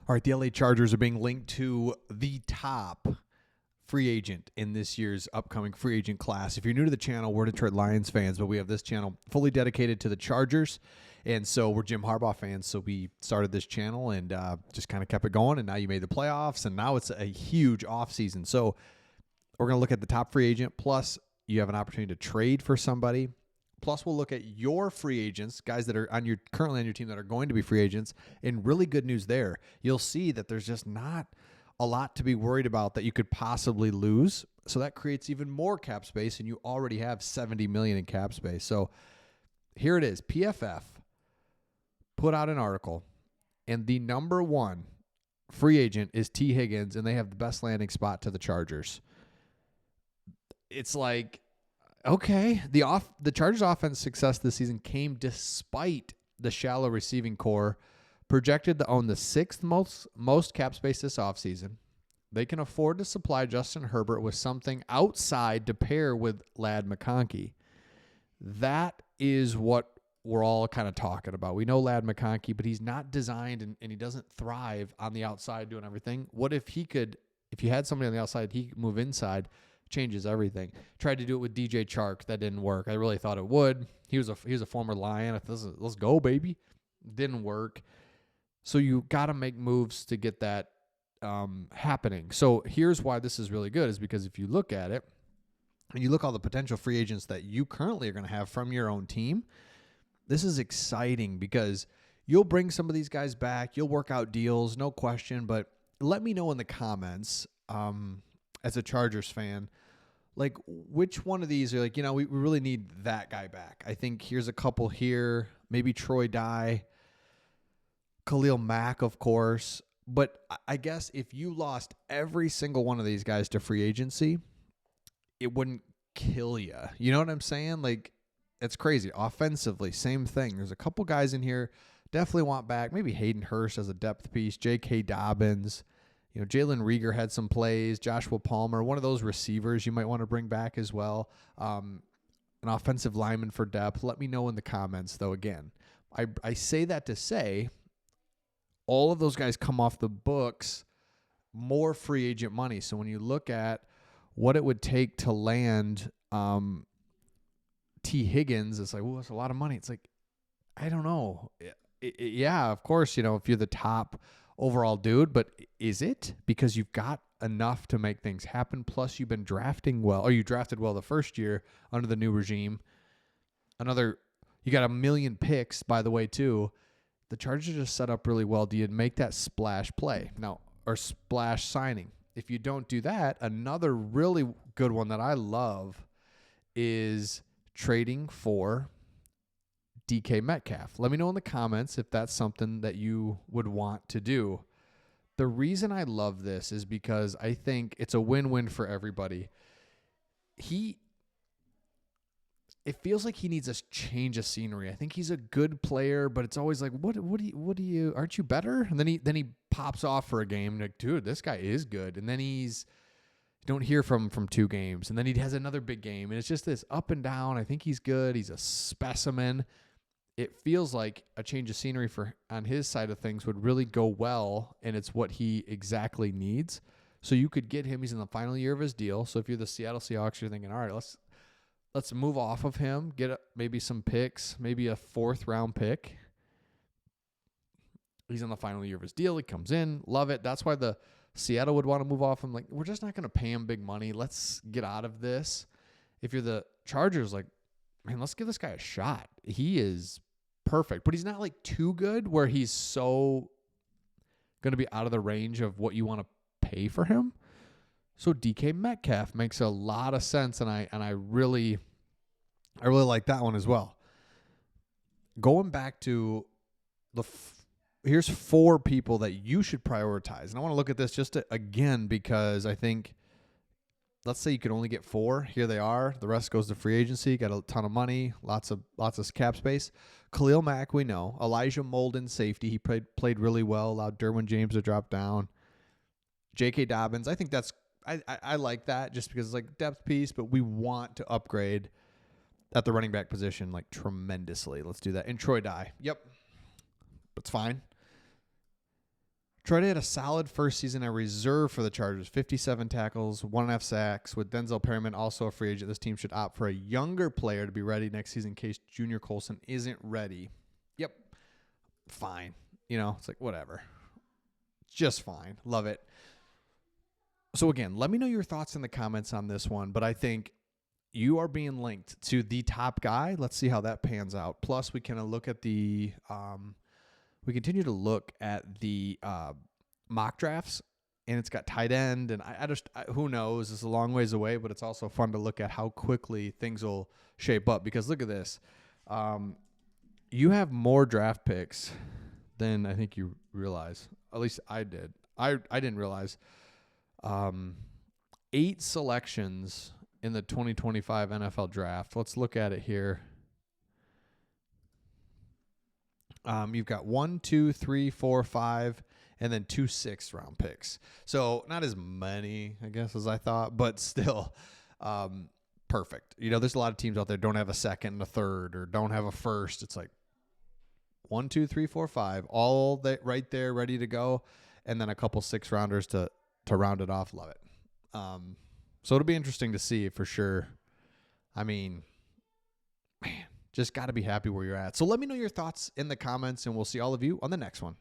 All right, the LA Chargers are being linked to the top free agent in this year's upcoming free agent class. If you're new to the channel, we're Detroit Lions fans, but we have this channel fully dedicated to the Chargers. And so we're Jim Harbaugh fans, so we started this channel and just kind of kept it going, and now you made the playoffs, and now it's a huge offseason. So we're going to look at the top free agent, plus you have an opportunity to trade for somebody. Plus, we'll look at your free agents, guys that are currently on your team that are going to be free agents. And really good news there. You'll see that there's just not a lot to be worried about that you could possibly lose. So that creates even more cap space, and you already have $70 million in cap space. So here it is. PFF put out an article, and the number one free agent is T. Higgins, and they have the best landing spot to the Chargers. It's like, okay, the Chargers' offense success this season came despite the shallow receiving core, projected to own the sixth most cap space this offseason. They can afford to supply Justin Herbert with something outside to pair with Ladd McConkey. That is what we're all kind of talking about. We know Ladd McConkey, but he's not designed and he doesn't thrive on the outside doing everything. What if you had somebody on the outside, he could move inside? Changes everything. Tried to do it with DJ Chark. That didn't work. I really thought it would. He was a former Lion. I thought, let's go, baby. Didn't work. So you got to make moves to get that happening. So here's why this is really good, is because if you look at it and you look at all the potential free agents that you currently are going to have from your own team, this is exciting because you'll bring some of these guys back. You'll work out deals, no question. But let me know in the comments, as a Chargers fan, like which one of these are like, we really need that guy back. I think here's a couple here, maybe Troy Dye, Khalil Mack, of course. But I guess if you lost every single one of these guys to free agency, it wouldn't kill you. You know what I'm saying? Like, it's crazy. Offensively, same thing. There's a couple guys in here definitely want back. Maybe Hayden Hurst as a depth piece, J.K. Dobbins. Jalen Reagor had some plays, Joshua Palmer, one of those receivers you might want to bring back as well. An offensive lineman for depth. Let me know in the comments, though. Again, I say that to say all of those guys come off the books, more free agent money. So when you look at what it would take to land T. Higgins, it's like, well, that's a lot of money. It's like, I don't know. Yeah, of course, if you're the top overall dude, but is it? Because you've got enough to make things happen. Plus, you've been drafting well, or you drafted well the first year under the new regime. You got 1 million picks, by the way, too. The Chargers just set up really well. Do you make that splash play now, or splash signing? If you don't do that, another really good one that I love is trading for DK Metcalf. Let me know in the comments if that's something that you would want to do. The reason I love this is because I think it's a win-win for everybody. It feels like he needs a change of scenery. I think he's a good player, but it's always like, what do you aren't you better? And then he pops off for a game. Like, dude, this guy is good. And then you don't hear from 2 games. And then he has another big game. And it's just this up and down. I think he's good. He's a specimen. It feels like a change of scenery on his side of things would really go well, and it's what he exactly needs. So you could get him. He's in the final year of his deal. So if you're the Seattle Seahawks, you're thinking, all right, let's move off of him, get maybe some picks, maybe a 4th round pick. He's in the final year of his deal. He comes in, love it. That's why the Seattle would want to move off him. Like, we're just not going to pay him big money. Let's get out of this. If you're the Chargers, like, man, let's give this guy a shot. He is perfect, but he's not like too good where he's so going to be out of the range of what you want to pay for him. So DK Metcalf makes a lot of sense, and I really like that one as well. Going back to here's 4 people that you should prioritize, and I want to look at this just again because I think, let's say you could only get 4. Here they are. The rest goes to free agency. Got a ton of money, lots of cap space. Khalil Mack, we know. Elijah Molden, safety. He played really well. Allowed Derwin James to drop down. J.K. Dobbins. I think I like that just because it's like depth piece, but we want to upgrade at the running back position like tremendously. Let's do that. And Troy Dye. Yep. That's fine. Troy had a solid first season at reserve for the Chargers. 57 tackles, 1.5 sacks. With Denzel Perryman also a free agent, this team should opt for a younger player to be ready next season in case Junior Colson isn't ready. Yep. Fine. It's like, whatever. Just fine. Love it. So again, let me know your thoughts in the comments on this one, but I think you are being linked to the top guy. Let's see how that pans out. Plus, we can look at the we continue to look at the mock drafts, and it's got tight end, and I just who knows? It's a long ways away, but it's also fun to look at how quickly things will shape up. Because look at this, you have more draft picks than I think you realize. At least I did. I didn't realize. 8 selections in the 2025 NFL draft. Let's look at it here. You've got 1, 2, 3, 4, 5, and then 2 6th-round picks. So not as many, I guess, as I thought, but still perfect. There's a lot of teams out there don't have a second and a third, or don't have a first. It's like 1, 2, 3, 4, 5, all that right there, ready to go, and then a couple 6th-rounders to round it off. Love it. So it'll be interesting to see for sure. I mean, man, just got to be happy where you're at. So let me know your thoughts in the comments, and we'll see all of you on the next one.